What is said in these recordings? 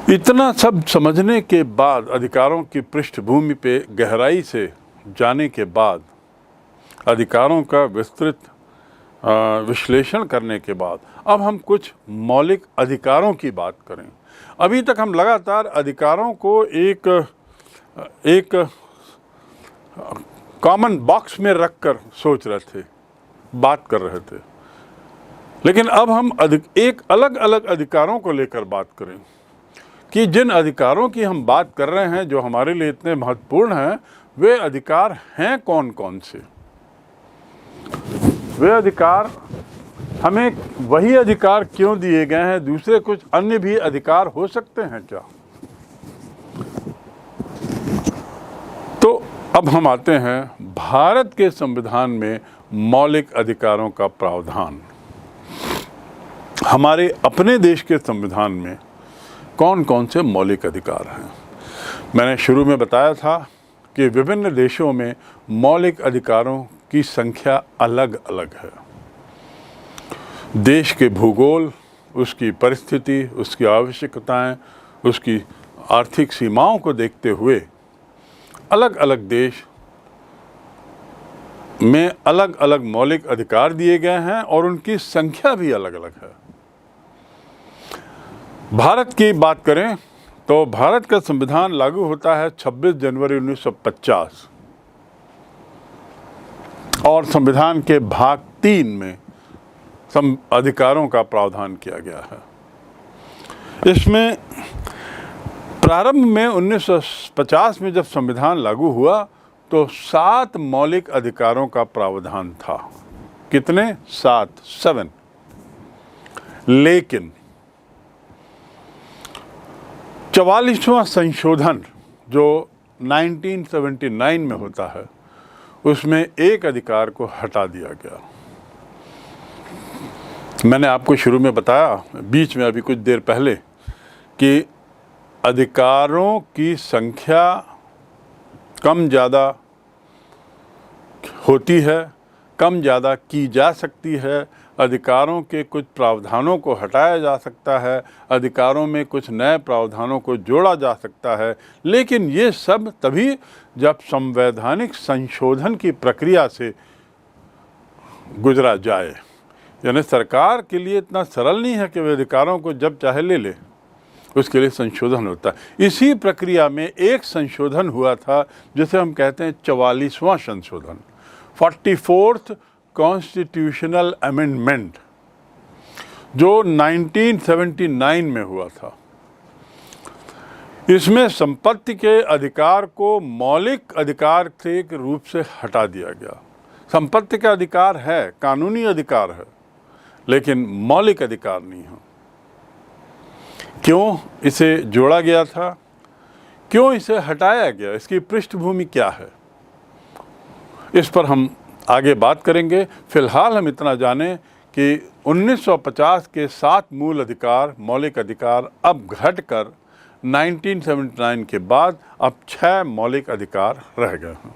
इतना सब समझने के बाद, अधिकारों की पृष्ठभूमि पे गहराई से जाने के बाद, अधिकारों का विस्तृत विश्लेषण करने के बाद अब हम कुछ मौलिक अधिकारों की बात करें। अभी तक हम लगातार अधिकारों को एक कॉमन बॉक्स में रखकर सोच रहे थे, बात कर रहे थे, लेकिन अब हम एक अलग अलग अधिकारों को लेकर बात करें कि जिन अधिकारों की हम बात कर रहे हैं, जो हमारे लिए इतने महत्वपूर्ण हैं, वे अधिकार हैं कौन कौन से। वे अधिकार, हमें वही अधिकार क्यों दिए गए हैं, दूसरे कुछ अन्य भी अधिकार हो सकते हैं क्या। तो अब हम आते हैं भारत के संविधान में मौलिक अधिकारों का प्रावधान। हमारे अपने देश के संविधान में कौन कौन से मौलिक अधिकार हैं। मैंने शुरू में बताया था कि विभिन्न देशों में मौलिक अधिकारों की संख्या अलग अलग है। देश के भूगोल, उसकी परिस्थिति, उसकी आवश्यकताएं, उसकी आर्थिक सीमाओं को देखते हुए अलग अलग देश में अलग अलग मौलिक अधिकार दिए गए हैं और उनकी संख्या भी अलग अलग है। भारत की बात करें तो भारत का संविधान लागू होता है 26 जनवरी 1950 और संविधान के भाग 3 में अधिकारों का प्रावधान किया गया है। इसमें प्रारंभ में 1950 में जब संविधान लागू हुआ तो 7 मौलिक अधिकारों का प्रावधान था। कितने? 7। लेकिन 44वां संशोधन जो 1979 में होता है, उसमें एक अधिकार को हटा दिया गया। मैंने आपको शुरू में बताया, बीच में अभी कुछ देर पहले, कि अधिकारों की संख्या कम ज़्यादा होती है, कम ज़्यादा की जा सकती है, अधिकारों के कुछ प्रावधानों को हटाया जा सकता है, अधिकारों में कुछ नए प्रावधानों को जोड़ा जा सकता है, लेकिन ये सब तभी जब संवैधानिक संशोधन की प्रक्रिया से गुजरा जाए। यानी सरकार के लिए इतना सरल नहीं है कि वे अधिकारों को जब चाहे ले ले, उसके लिए संशोधन होता है। इसी प्रक्रिया में एक संशोधन हुआ था जिसे हम कहते हैं 44वां संशोधन, 44th कॉन्स्टिट्यूशनल अमेंडमेंट, जो 1979 में हुआ था। इसमें संपत्ति के अधिकार को मौलिक अधिकार के रूप से हटा दिया गया। संपत्ति का अधिकार है, कानूनी अधिकार है, लेकिन मौलिक अधिकार नहीं है। क्यों इसे जोड़ा गया था, क्यों इसे हटाया गया, इसकी पृष्ठभूमि क्या है, इस पर हम आगे बात करेंगे। फिलहाल हम इतना जानें कि 1950 के 7 मूल अधिकार, मौलिक अधिकार अब घटकर 1979 के बाद अब 6 मौलिक अधिकार रह गए हैं।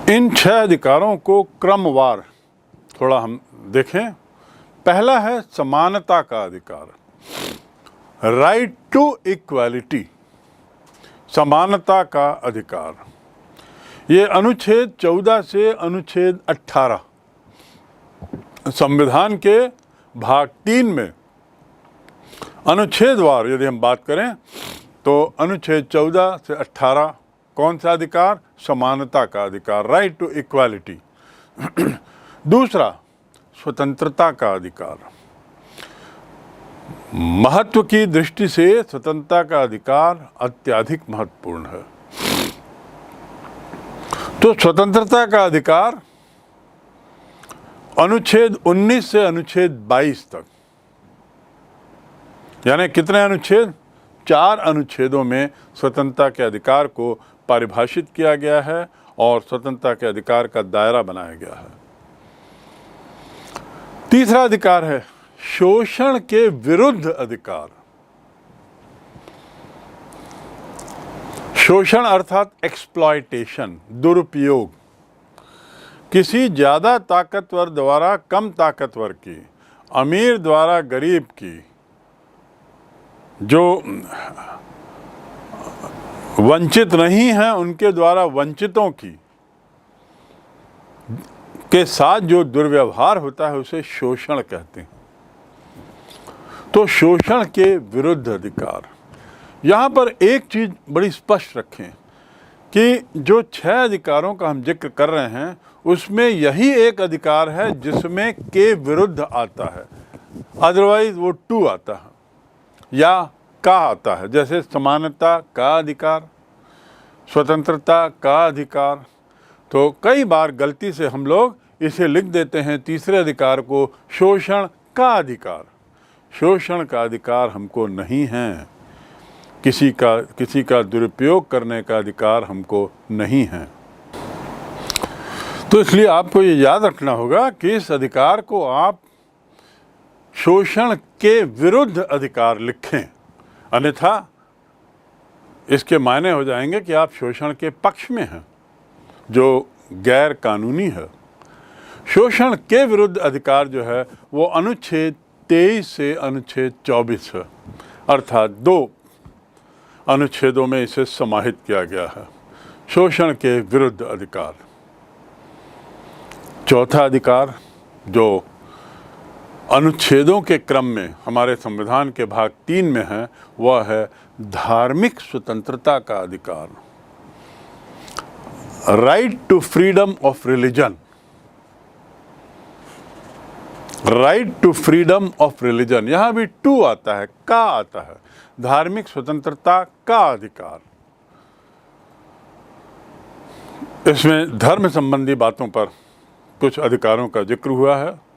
इन 6 अधिकारों को क्रमवार थोड़ा हम देखें। पहला है समानता का अधिकार, राइट टू इक्वालिटी, समानता का अधिकार। ये अनुच्छेद 14 से अनुच्छेद 18 संविधान के भाग 3 में अनुच्छेदवार यदि हम बात करें तो अनुच्छेद 14 से 18 कौन सा अधिकार? समानता का अधिकार, राइट टू इक्वालिटी। दूसरा, स्वतंत्रता का अधिकार। महत्व की दृष्टि से स्वतंत्रता का अधिकार अत्यधिक महत्वपूर्ण है। तो स्वतंत्रता का अधिकार अनुच्छेद 19 से अनुच्छेद 22 तक, यानी कितने अनुच्छेद? 4 अनुच्छेदों में स्वतंत्रता के अधिकार को परिभाषित किया गया है और स्वतंत्रता के अधिकार का दायरा बनाया गया है। तीसरा अधिकार है शोषण के विरुद्ध अधिकार। शोषण अर्थात एक्सप्लॉयटेशन, दुरुपयोग। किसी ज़्यादा ताकतवर द्वारा कम ताकतवर की, अमीर द्वारा गरीब की जो वंचित नहीं हैं उनके द्वारा वंचितों के साथ जो दुर्व्यवहार होता है उसे शोषण कहते हैं। तो शोषण के विरुद्ध अधिकार, यहाँ पर एक चीज बड़ी स्पष्ट रखें कि जो 6 अधिकारों का हम जिक्र कर रहे हैं उसमें यही एक अधिकार है जिसमें के विरुद्ध आता है, अदरवाइज वो टू आता है या का आता है। जैसे समानता का अधिकार, स्वतंत्रता का अधिकार। तो कई बार गलती से हम लोग इसे लिख देते हैं तीसरे अधिकार को शोषण का अधिकार। शोषण का अधिकार हमको नहीं है, किसी का दुरुपयोग करने का अधिकार हमको नहीं है। तो इसलिए आपको ये याद रखना होगा कि इस अधिकार को आप शोषण के विरुद्ध अधिकार लिखें, अन्यथा इसके मायने हो जाएंगे कि आप शोषण के पक्ष में हैं, जो गैर कानूनी है। शोषण के विरुद्ध अधिकार जो है वो अनुच्छेद 23 से अनुच्छेद 24 है, अर्थात 2 अनुच्छेदों में इसे समाहित किया गया है। शोषण के विरुद्ध अधिकार। चौथा अधिकार जो अनुच्छेदों के क्रम में हमारे संविधान के भाग 3 में है वह है धार्मिक स्वतंत्रता का अधिकार, right to freedom of religion. Right to freedom of religion, यहां भी टू आता है, का आता है, धार्मिक स्वतंत्रता का अधिकार। इसमें धर्म संबंधी बातों पर कुछ अधिकारों का जिक्र हुआ है।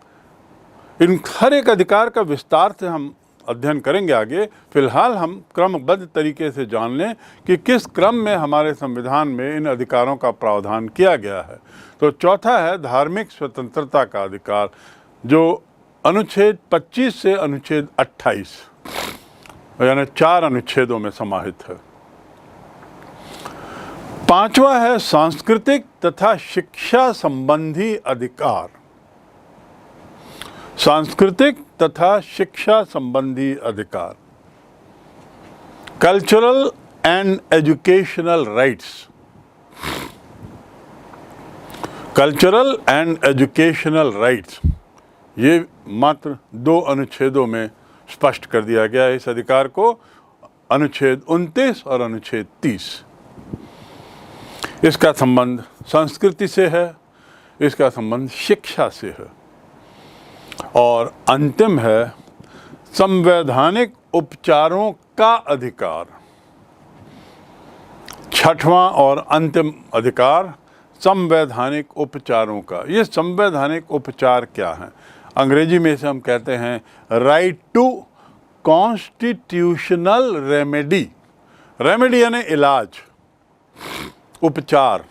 इन हर एक अधिकार का विस्तार से हम अध्ययन करेंगे आगे। फिलहाल हम क्रमबद्ध तरीके से जान लें कि किस क्रम में हमारे संविधान में इन अधिकारों का प्रावधान किया गया है। तो चौथा है धार्मिक स्वतंत्रता का अधिकार, जो अनुच्छेद 25 से अनुच्छेद 28 यानी 4 अनुच्छेदों में समाहित है। पांचवा है सांस्कृतिक तथा शिक्षा संबंधी अधिकार। सांस्कृतिक तथा शिक्षा संबंधी अधिकार, cultural and educational rights. Cultural and educational rights ये मात्र 2 अनुच्छेदों में स्पष्ट कर दिया गया है इस अधिकार को, अनुच्छेद 29 और अनुच्छेद 30। इसका संबंध संस्कृति से है, इसका संबंध शिक्षा से है। और अंतिम है संवैधानिक उपचारों का अधिकार। छठवां और अंतिम अधिकार संवैधानिक उपचारों का। ये संवैधानिक उपचार क्या है? अंग्रेजी में इसे हम कहते हैं right to constitutional remedy. Remedy यानी इलाज, उपचार।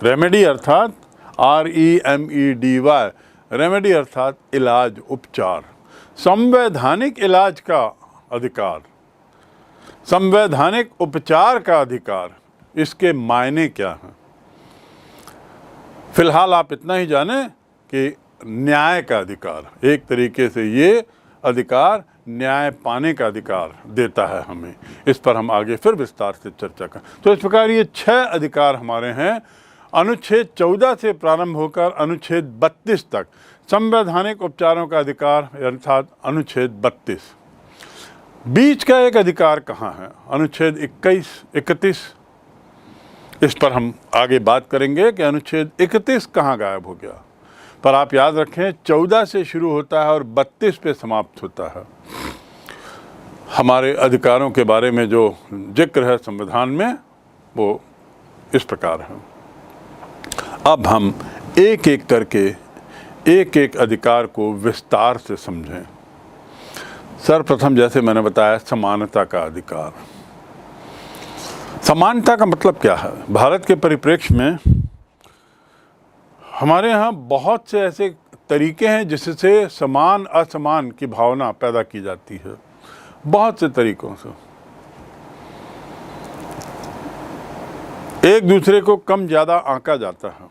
रेमेडी अर्थात REMEDY, रेमेडी अर्थात इलाज, उपचार। संवैधानिक इलाज का अधिकार, संवैधानिक उपचार का अधिकार, इसके मायने क्या हैं? फिलहाल आप इतना ही जानें कि न्याय का अधिकार, एक तरीके से ये अधिकार न्याय पाने का अधिकार देता है हमें। इस पर हम आगे फिर विस्तार से चर्चा करें। तो इस प्रकार ये 6 अधिकार हमारे हैं, अनुच्छेद 14 से प्रारंभ होकर अनुच्छेद 32 तक संवैधानिक उपचारों का अधिकार अर्थात अनुच्छेद 32। बीच का एक अधिकार कहाँ है? अनुच्छेद 21, 31। इस पर हम आगे बात करेंगे कि अनुच्छेद 31 कहाँ गायब हो गया। पर आप याद रखें 14 से शुरू होता है और 32 पे समाप्त होता है। हमारे अधिकारों के बारे में जो जिक्र है संविधान में वो इस प्रकार है। अब हम एक एक करके एक एक अधिकार को विस्तार से समझें। सर्वप्रथम जैसे मैंने बताया समानता का अधिकार। समानता का मतलब क्या है? भारत के परिप्रेक्ष्य में हमारे यहाँ बहुत से ऐसे तरीके हैं जिससे समान असमान की भावना पैदा की जाती है, बहुत से तरीकों से। एक दूसरे को कम ज़्यादा आंका जाता है,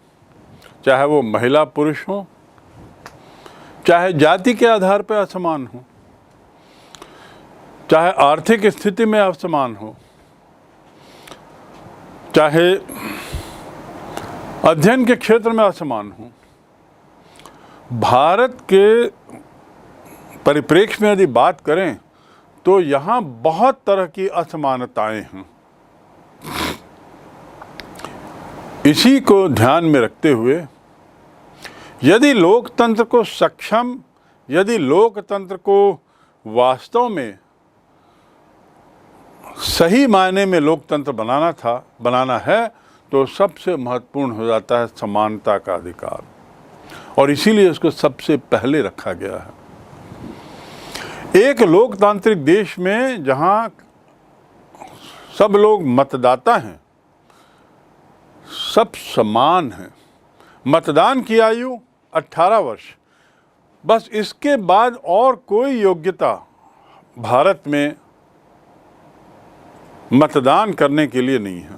चाहे वो महिला पुरुष हो, चाहे जाति के आधार पर असमान हो। चाहे आर्थिक स्थिति में असमान हो, चाहे अध्ययन के क्षेत्र में असमान हो, भारत के परिप्रेक्ष्य में यदि बात करें तो यहाँ बहुत तरह की असमानताएं हैं। इसी को ध्यान में रखते हुए यदि लोकतंत्र को सक्षम, यदि लोकतंत्र को वास्तव में सही मायने में लोकतंत्र बनाना है तो सबसे महत्वपूर्ण हो जाता है समानता का अधिकार, और इसीलिए इसको सबसे पहले रखा गया है। एक लोकतांत्रिक देश में जहां सब लोग मतदाता हैं, सब समान हैं, मतदान की आयु 18 वर्ष, बस इसके बाद और कोई योग्यता भारत में मतदान करने के लिए नहीं है।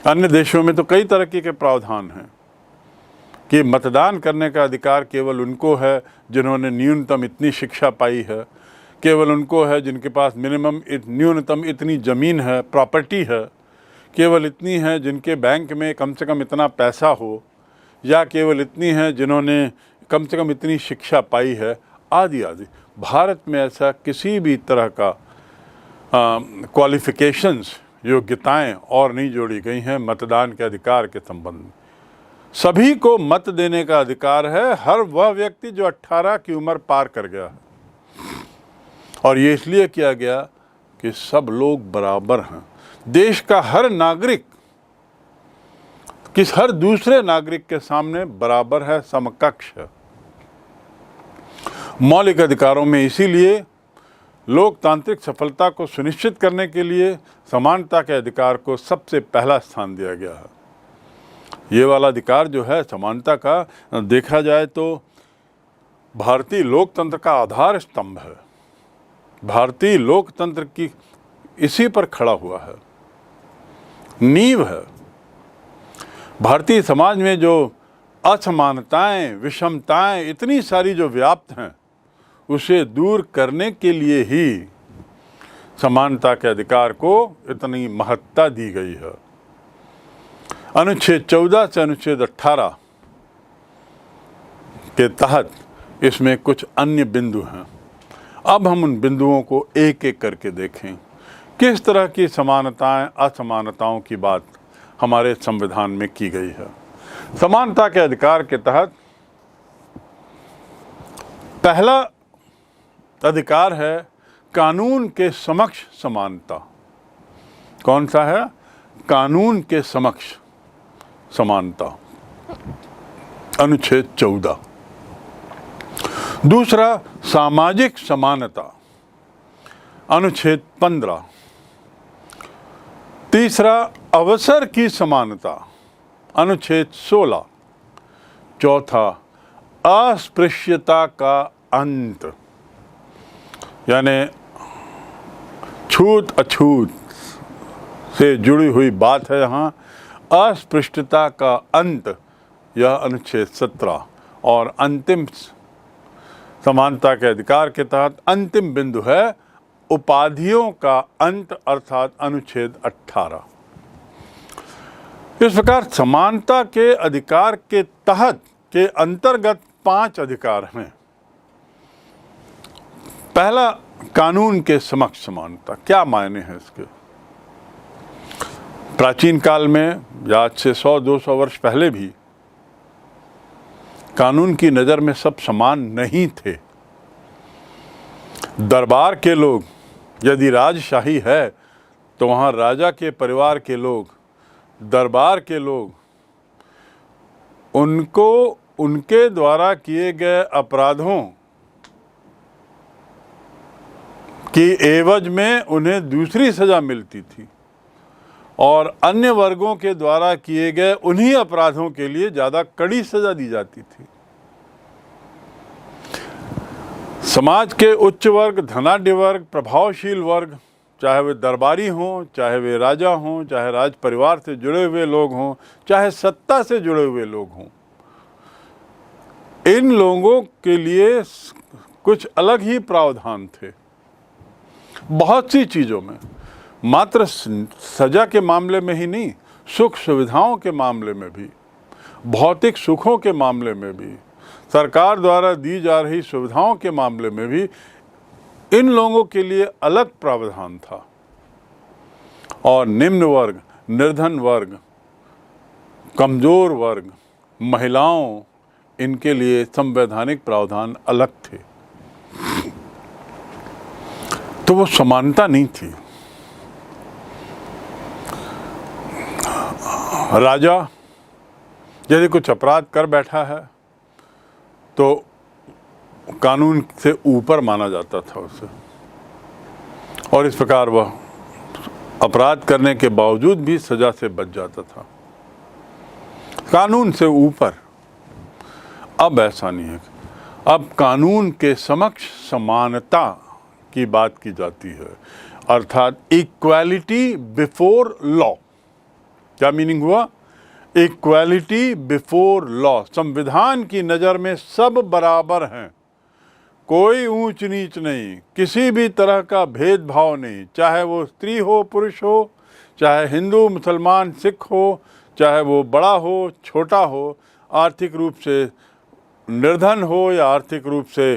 अन्य देशों में तो कई तरह के प्रावधान हैं कि मतदान करने का अधिकार केवल उनको है जिन्होंने न्यूनतम इतनी शिक्षा पाई है, केवल उनको है जिनके पास न्यूनतम इतनी ज़मीन है, प्रॉपर्टी है, केवल इतनी है जिनके बैंक में कम से कम इतना पैसा हो, या केवल इतनी है जिन्होंने कम से कम इतनी शिक्षा पाई है, आदि आदि। भारत में ऐसा किसी भी तरह का क्वालिफ़िकेशंस, योग्यताएं और नहीं जोड़ी गई हैं मतदान के अधिकार के संबंध में। सभी को मत देने का अधिकार है, हर वह व्यक्ति जो 18 की उम्र पार कर गया है, और ये इसलिए किया गया कि सब लोग बराबर हैं। देश का हर नागरिक हर दूसरे नागरिक के सामने बराबर है, समकक्ष है। मौलिक अधिकारों में इसीलिए लोकतांत्रिक सफलता को सुनिश्चित करने के लिए समानता के अधिकार को सबसे पहला स्थान दिया गया है। ये वाला अधिकार जो है समानता का, देखा जाए तो भारतीय लोकतंत्र का आधार स्तंभ है। भारतीय लोकतंत्र की इसी पर खड़ा हुआ है, नींव है। भारतीय समाज में जो असमानताएं, विषमताएं इतनी सारी जो व्याप्त हैं, उसे दूर करने के लिए ही समानता के अधिकार को इतनी महत्ता दी गई है। अनुच्छेद 14 से अनुच्छेद 18 के तहत इसमें कुछ अन्य बिंदु हैं। अब हम उन बिंदुओं को एक एक करके देखें, किस तरह की समानताएं, असमानताओं की बात हमारे संविधान में की गई है। समानता के अधिकार के तहत पहला अधिकार है कानून के समक्ष समानता। कौन सा है? कानून के समक्ष समानता, अनुच्छेद 14। दूसरा, सामाजिक समानता, अनुच्छेद 15। तीसरा, अवसर की समानता, अनुच्छेद 16। चौथा, अस्पृश्यता का अंत, यानी छूत अछूत से जुड़ी हुई बात है यहाँ, अस्पृश्यता का अंत, यह अनुच्छेद 17। और अंतिम समानता के अधिकार के तहत अंतिम बिंदु है उपाधियों का अंत, अर्थात अनुच्छेद 18। इस प्रकार समानता के अधिकार के तहत के अंतर्गत 5 अधिकार हैं। पहला, कानून के समक्ष समानता। क्या मायने हैं इसके? प्राचीन काल में या आज से 100-200 वर्ष पहले भी कानून की नज़र में सब समान नहीं थे। दरबार के लोग, यदि राजशाही है तो वहाँ राजा के परिवार के लोग, दरबार के लोग, उनको उनके द्वारा किए गए अपराधों की एवज में उन्हें दूसरी सज़ा मिलती थी, और अन्य वर्गों के द्वारा किए गए उन्हीं अपराधों के लिए ज़्यादा कड़ी सज़ा दी जाती थी। समाज के उच्च वर्ग, धनाढ्य वर्ग, प्रभावशील वर्ग, चाहे वे दरबारी हों, चाहे वे राजा हों, चाहे राज परिवार से जुड़े हुए लोग हों, चाहे सत्ता से जुड़े हुए लोग हों, इन लोगों के लिए कुछ अलग ही प्रावधान थे। बहुत सी चीज़ों में, मात्र सजा के मामले में ही नहीं, सुख सुविधाओं के मामले में भी, भौतिक सुखों के मामले में भी, सरकार द्वारा दी जा रही सुविधाओं के मामले में भी इन लोगों के लिए अलग प्रावधान था। और निम्न वर्ग, निर्धन वर्ग, कमज़ोर वर्ग, महिलाओं, इनके लिए संवैधानिक प्रावधान अलग थे। तो वो समानता नहीं थी। राजा यदि कुछ अपराध कर बैठा है तो कानून से ऊपर माना जाता था उसे, और इस प्रकार वह अपराध करने के बावजूद भी सजा से बच जाता था, कानून से ऊपर। अब ऐसा नहीं है। अब कानून के समक्ष समानता की बात की जाती है, अर्थात इक्वालिटी बिफोर लॉ। क्या मीनिंग हुआ? Equality before law. संविधान की नज़र में सब बराबर हैं, कोई ऊंच नीच नहीं, किसी भी तरह का भेदभाव नहीं, चाहे वो स्त्री हो पुरुष हो, चाहे हिंदू मुसलमान सिख हो, चाहे वो बड़ा हो छोटा हो, आर्थिक रूप से निर्धन हो या आर्थिक रूप से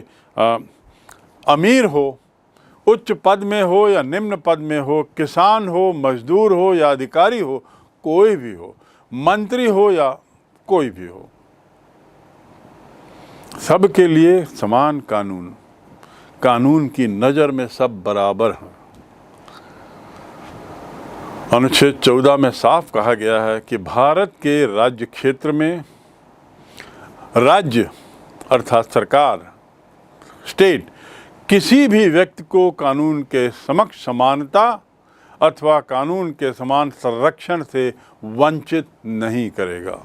अमीर हो, उच्च पद में हो या निम्न पद में हो, किसान हो, मजदूर हो या अधिकारी हो, कोई भी हो, मंत्री हो या कोई भी हो, सबके लिए समान कानून। कानून की नज़र में सब बराबर हैं। अनुच्छेद 14 में साफ कहा गया है कि भारत के राज्य क्षेत्र में राज्य अर्थात सरकार, स्टेट, किसी भी व्यक्ति को कानून के समक्ष समानता अथवा कानून के समान संरक्षण से वंचित नहीं करेगा।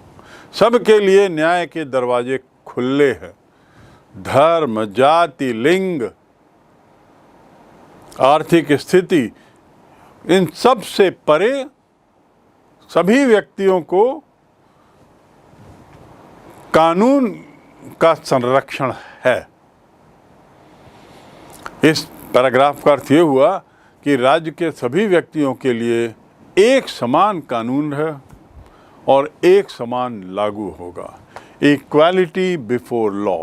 सबके लिए न्याय के दरवाजे खुले हैं। धर्म, जाति, लिंग, आर्थिक स्थिति, इन सब से परे सभी व्यक्तियों को कानून का संरक्षण है। इस पैराग्राफ का अर्थ ये हुआ कि राज्य के सभी व्यक्तियों के लिए एक समान कानून है और एक समान लागू होगा। Equality before law.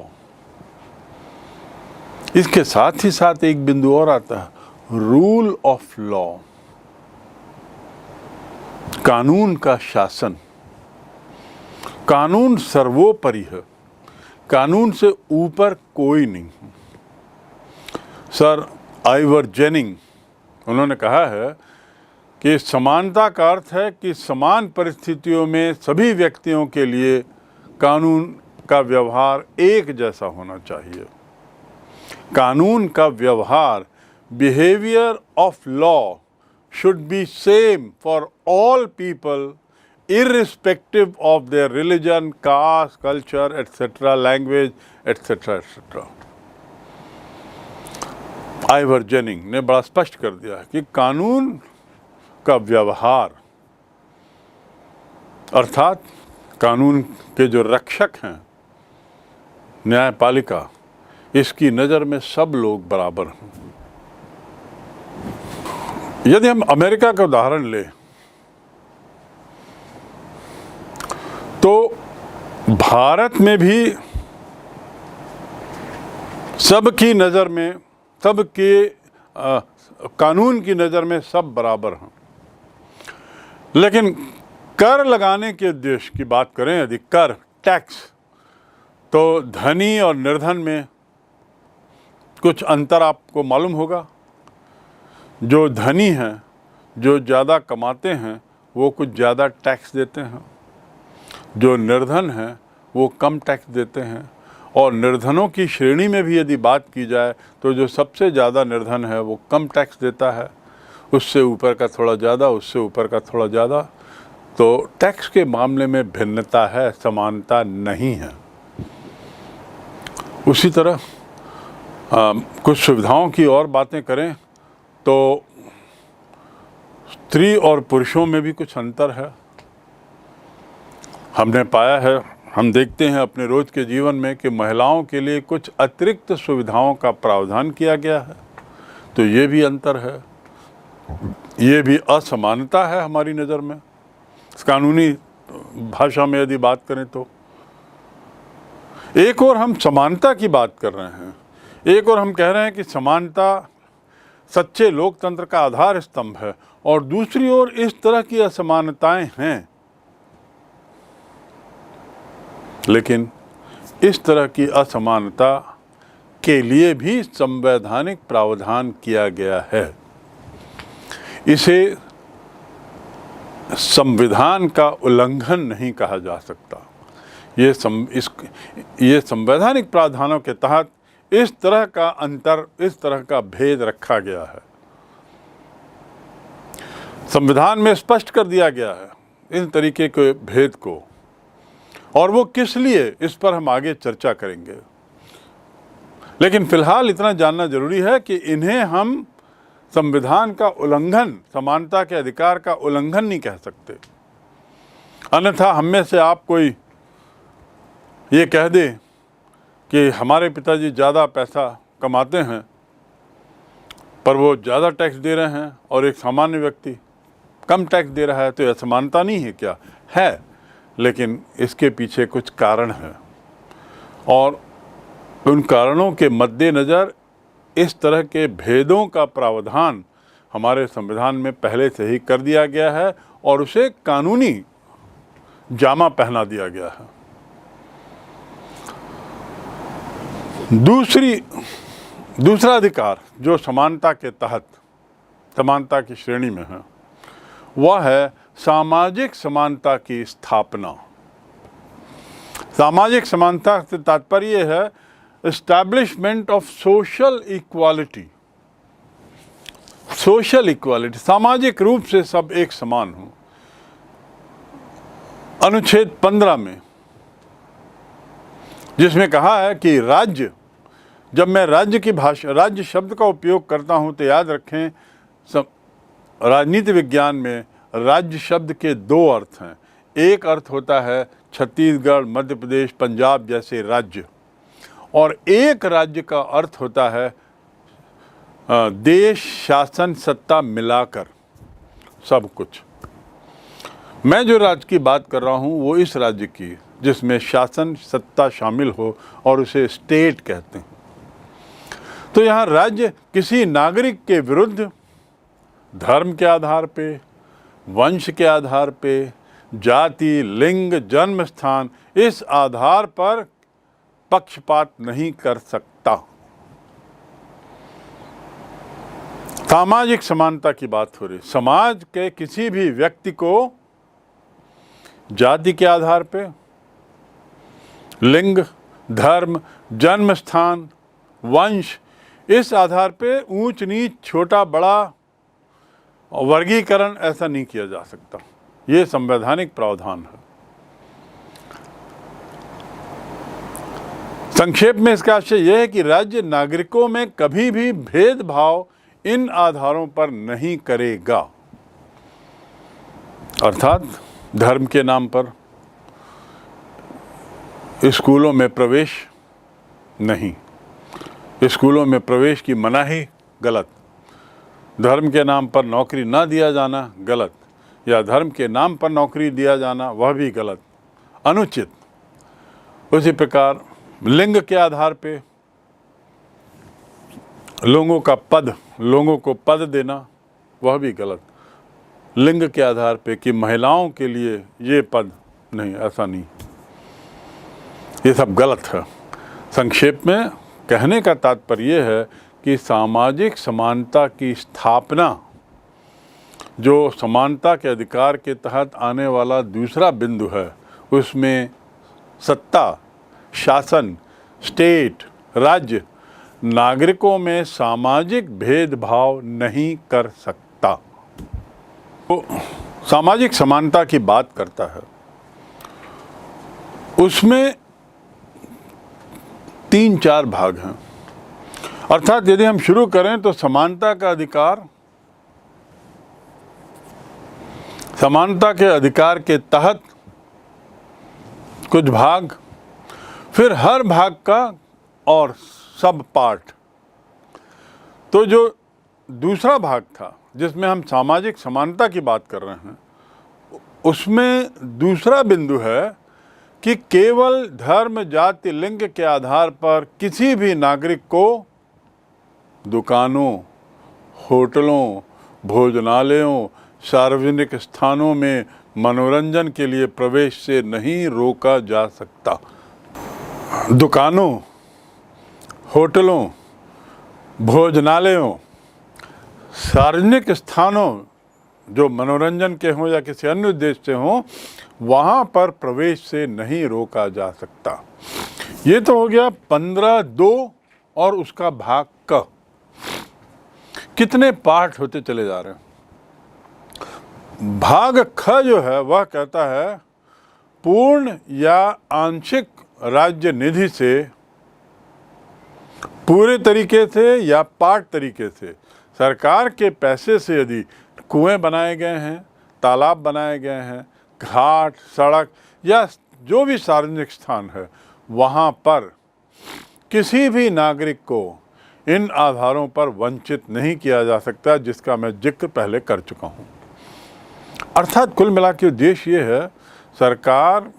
इसके साथ ही साथ एक बिंदु और आता है, रूल ऑफ लॉ, कानून का शासन। कानून सर्वोपरि है, कानून से ऊपर कोई नहीं। सर आइवर जेनिंग, उन्होंने कहा है कि समानता का अर्थ है कि समान परिस्थितियों में सभी व्यक्तियों के लिए कानून का व्यवहार एक जैसा होना चाहिए। कानून का व्यवहार, behaviour of law should be same for all people irrespective of their religion, caste, culture, etc., language, etc., etc. Ivoire ginning ने बड़ा स्पष्ट कर दिया कि कानून का व्यवहार अर्थात कानून के जो रक्षक हैं, न्यायपालिका, इसकी नज़र में सब लोग बराबर हैं। यदि हम अमेरिका का उदाहरण लें तो भारत में भी सबकी नज़र में, सबके कानून की नज़र में सब बराबर हैं। लेकिन कर लगाने के उद्देश्य की बात करें, यदि कर, टैक्स, तो धनी और निर्धन में कुछ अंतर आपको मालूम होगा। जो धनी हैं, जो ज़्यादा कमाते हैं, वो कुछ ज़्यादा टैक्स देते हैं। जो निर्धन हैं वो कम टैक्स देते हैं। और निर्धनों की श्रेणी में भी यदि बात की जाए तो जो सबसे ज़्यादा निर्धन है वो कम टैक्स देता है, उससे ऊपर का थोड़ा ज़्यादा, उससे ऊपर का थोड़ा ज़्यादा। तो टैक्स के मामले में भिन्नता है, समानता नहीं है। उसी तरह कुछ सुविधाओं की और बातें करें तो स्त्री और पुरुषों में भी कुछ अंतर है। हमने पाया है, हम देखते हैं अपने रोज़ के जीवन में कि महिलाओं के लिए कुछ अतिरिक्त सुविधाओं का प्रावधान किया गया है। तो ये भी अंतर है, ये भी असमानता है हमारी नज़र में। कानूनी भाषा में यदि बात करें तो एक और हम समानता की बात कर रहे हैं, एक और हम कह रहे हैं कि समानता सच्चे लोकतंत्र का आधार स्तंभ है, और दूसरी ओर इस तरह की असमानताएं हैं। लेकिन इस तरह की असमानता के लिए भी संवैधानिक प्रावधान किया गया है। इसे संविधान का उल्लंघन नहीं कहा जा सकता। ये संवैधानिक प्रावधानों के तहत इस तरह का अंतर, इस तरह का भेद रखा गया है। संविधान में स्पष्ट कर दिया गया है इन तरीके के भेद को, और वो किस लिए, इस पर हम आगे चर्चा करेंगे। लेकिन फिलहाल इतना जानना जरूरी है कि इन्हें हम संविधान का उल्लंघन, समानता के अधिकार का उल्लंघन नहीं कह सकते। अन्यथा हम में से आप कोई ये कह दे कि हमारे पिताजी ज़्यादा पैसा कमाते हैं पर वो ज़्यादा टैक्स दे रहे हैं और एक सामान्य व्यक्ति कम टैक्स दे रहा है, तो यह असमानता नहीं है क्या? है, लेकिन इसके पीछे कुछ कारण हैं, और उन कारणों के मद्देनज़र इस तरह के भेदों का प्रावधान हमारे संविधान में पहले से ही कर दिया गया है और उसे कानूनी जामा पहना दिया गया है। दूसरा अधिकार जो समानता के तहत, समानता की श्रेणी में है, वह है सामाजिक समानता की स्थापना। सामाजिक समानता से तात्पर्य है establishment of social equality. Social equality, सामाजिक रूप से सब एक समान हो। अनुच्छेद 15 में जिसमें कहा है कि राज्य, जब मैं राज्य की भाषा, राज्य शब्द का उपयोग करता हूं तो याद रखें, राजनीति विज्ञान में राज्य शब्द के दो अर्थ हैं। एक अर्थ होता है छत्तीसगढ़, मध्य प्रदेश, पंजाब जैसे राज्य, और एक राज्य का अर्थ होता है देश, शासन, सत्ता मिलाकर सब कुछ। मैं जो राज्य की बात कर रहा हूं वो इस राज्य की जिसमें शासन, सत्ता शामिल हो, और उसे स्टेट कहते हैं। तो यहाँ राज्य किसी नागरिक के विरुद्ध धर्म के आधार पे, वंश के आधार पे, जाति, लिंग, जन्म स्थान, इस आधार पर पक्षपात नहीं कर सकता। सामाजिक समानता की बात हो रही, समाज के किसी भी व्यक्ति को जाति के आधार पे, लिंग, धर्म, जन्म स्थान, वंश, इस आधार पे ऊंच नीच, छोटा बड़ा वर्गीकरण ऐसा नहीं किया जा सकता। ये संवैधानिक प्रावधान है। संक्षेप में इसका आशय यह है कि राज्य नागरिकों में कभी भी भेदभाव इन आधारों पर नहीं करेगा। अर्थात धर्म के नाम पर स्कूलों में प्रवेश नहीं, स्कूलों में प्रवेश की मनाही गलत, धर्म के नाम पर नौकरी ना दिया जाना गलत, या धर्म के नाम पर नौकरी दिया जाना वह भी गलत, अनुचित। उसी प्रकार लिंग के आधार पे लोगों को पद देना वह भी गलत। लिंग के आधार पे कि महिलाओं के लिए ये पद नहीं, ऐसा नहीं, ये सब गलत है। संक्षेप में कहने का तात्पर्य है कि सामाजिक समानता की स्थापना, जो समानता के अधिकार के तहत आने वाला दूसरा बिंदु है, उसमें सत्ता, शासन, स्टेट, राज्य नागरिकों में सामाजिक भेदभाव नहीं कर सकता। तो सामाजिक समानता की बात करता है, उसमें 3-4 भाग हैं। अर्थात यदि हम शुरू करें तो समानता का अधिकार, समानता के अधिकार के तहत कुछ भाग, फिर हर भाग का और सब पार्ट। तो जो दूसरा भाग था जिसमें हम सामाजिक समानता की बात कर रहे हैं, उसमें दूसरा बिंदु है कि केवल धर्म, जाति, लिंग के आधार पर किसी भी नागरिक को दुकानों, होटलों, भोजनालयों, सार्वजनिक स्थानों में मनोरंजन के लिए प्रवेश से नहीं रोका जा सकता। दुकानों, होटलों, भोजनालयों, सार्वजनिक स्थानों जो मनोरंजन के हों या किसी अन्य उद्देश्य से हों, वहाँ पर प्रवेश से नहीं रोका जा सकता। ये तो हो गया 15(2) और उसका भाग क। कितने पार्ट होते चले जा रहे हैं। भाग ख जो है वह कहता है पूर्ण या आंशिक राज्य निधि से, पूरे तरीके से या पार्ट तरीके से, सरकार के पैसे से यदि कुएं बनाए गए हैं, तालाब बनाए गए हैं, घाट, सड़क या जो भी सार्वजनिक स्थान है, वहाँ पर किसी भी नागरिक को इन आधारों पर वंचित नहीं किया जा सकता, जिसका मैं जिक्र पहले कर चुका हूँ। अर्थात कुल मिला के उद्देश्य ये है, सरकार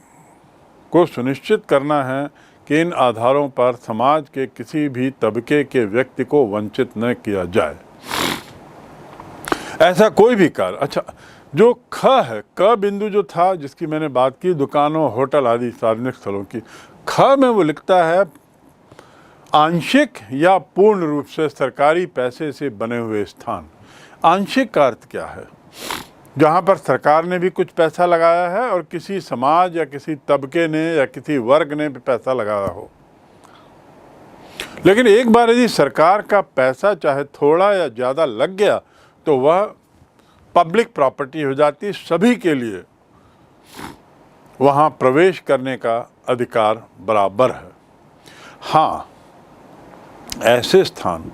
को सुनिश्चित करना है कि इन आधारों पर समाज के किसी भी तबके के व्यक्ति को वंचित न किया जाए। ऐसा कोई भी कार्य। अच्छा, जो ख है, क बिंदु जो था जिसकी मैंने बात की, दुकानों, होटल आदि सार्वजनिक स्थलों की, ख में वो लिखता है आंशिक या पूर्ण रूप से सरकारी पैसे से बने हुए स्थान। आंशिक का अर्थ क्या है? जहाँ पर सरकार ने भी कुछ पैसा लगाया है और किसी समाज या किसी तबके ने या किसी वर्ग ने भी पैसा लगाया हो। लेकिन एक बार यदि सरकार का पैसा चाहे थोड़ा या ज़्यादा लग गया तो वह पब्लिक प्रॉपर्टी हो जाती, सभी के लिए वहाँ प्रवेश करने का अधिकार बराबर है। हाँ, ऐसे स्थान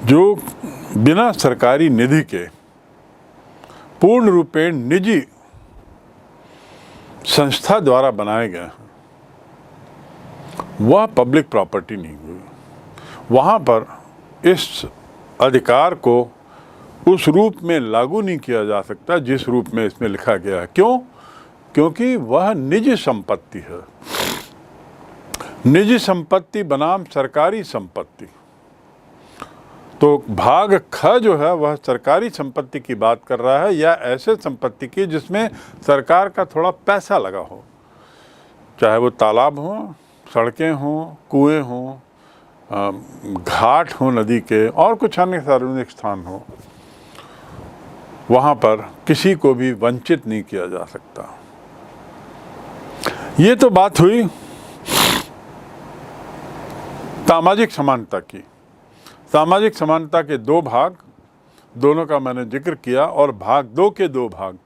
जो बिना सरकारी निधि के पूर्ण रूपेण निजी संस्था द्वारा बनाए गए हैं, वह पब्लिक प्रॉपर्टी नहीं हुई। वहाँ पर इस अधिकार को उस रूप में लागू नहीं किया जा सकता जिस रूप में इसमें लिखा गया है। क्यों? क्योंकि वह निजी संपत्ति है। निजी संपत्ति बनाम सरकारी संपत्ति। तो भाग ख जो है वह सरकारी संपत्ति की बात कर रहा है, या ऐसे संपत्ति की जिसमें सरकार का थोड़ा पैसा लगा हो, चाहे वो तालाब हो, सड़कें हों, कुएं हों, घाट हों नदी के, और कुछ अन्य सार्वजनिक स्थान हो, वहाँ पर किसी को भी वंचित नहीं किया जा सकता। ये तो बात हुई सामाजिक समानता की। सामाजिक समानता के दो भाग, दोनों का मैंने जिक्र किया, और भाग 2 के 2 भाग